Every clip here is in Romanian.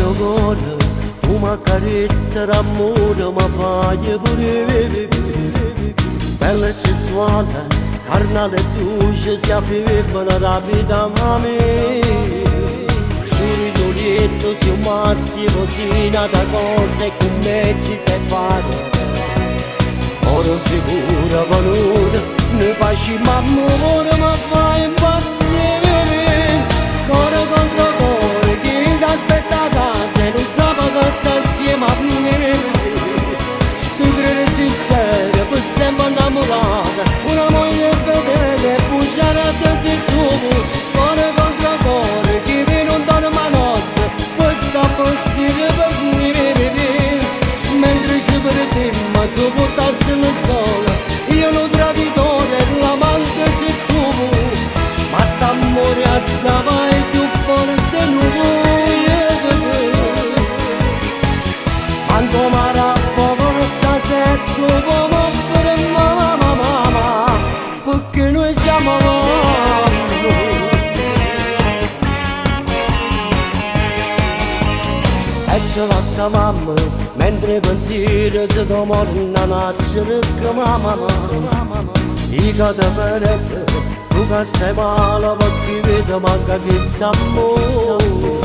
ore ore, tu mi accarezzi l'amore, mi fai pure bella e sensuale, carnale e dolce, si affibbono rapidamente. Giuri tu lieto, sei un massimo, sei nata cosa e con me ci sai fare. Ora sicura valore, ne facciamo amore, ma fai impazzire. Cuore contro cuore, chi ti aspetta a casa e non sa che sta insieme a me. Tu credi sincera, per sempre innamorata, una moglie fedele, bugiarata sei tu. Cuore contro cuore, chi viene un dorme a notte, questa pensiero per me. Mentre ci per te, ma sopportaste il sole, io non traditore, l'amante sei tu. Ma st'amore assava e più forte non vuoi. Quando m'ara forza se tu vuoi offrire mamma, perché noi siamo amanti. E ci passa mamma, mentre pensieri si tornano a cercare mamma. I cadaveretti, tu che stai male perché vedi manca che sta amore.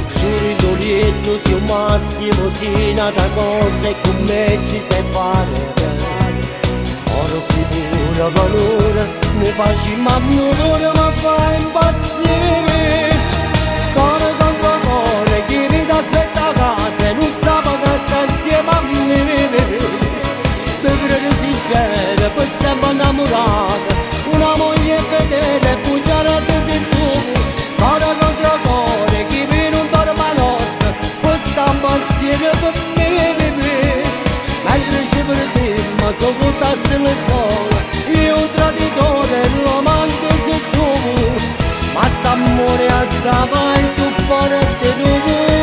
Giuri tu lieto, sei un massimo, sei nata cosa e con me ci sai fare. Ora sicura valore, ne facciamo amore, ma fai impazzire. Cuore contro cuore, chi mi aspetta a casa e non sa che sta insieme a me. Tu credi sincera, per sempre innamorata, una moglie fedele, bugiarata sei tu. Cuore contro cuore, chi mi non dorme a notte, questa pensiero per me. Mentre ci per te, ma sopportaste il sole, io un traditore, l'amante sei tu. Ma st'amore assava e più forte non vuoi.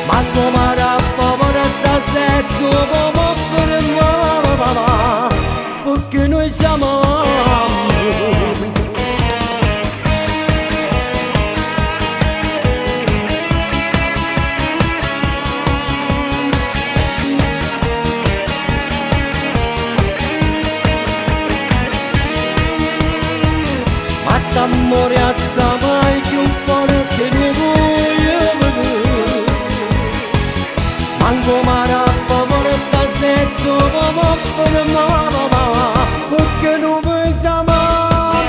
Ma come raffavorezza se tu vuoi offrire mamma, perché noi siamo amati. Ma st'amore assava e più forte non vuoi. Manco mara favorezza se tu vuoi offrire mamma, perché non vuoi amare.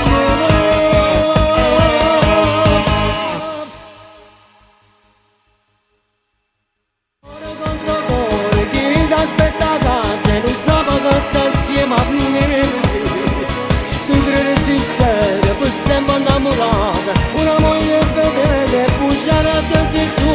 Cuore contro cuore, chi ti aspetta a casa e non sa che sta insieme a me. Tu credi sincera, per sempre innamorata, una moglie fedele, bugiarata sei tu.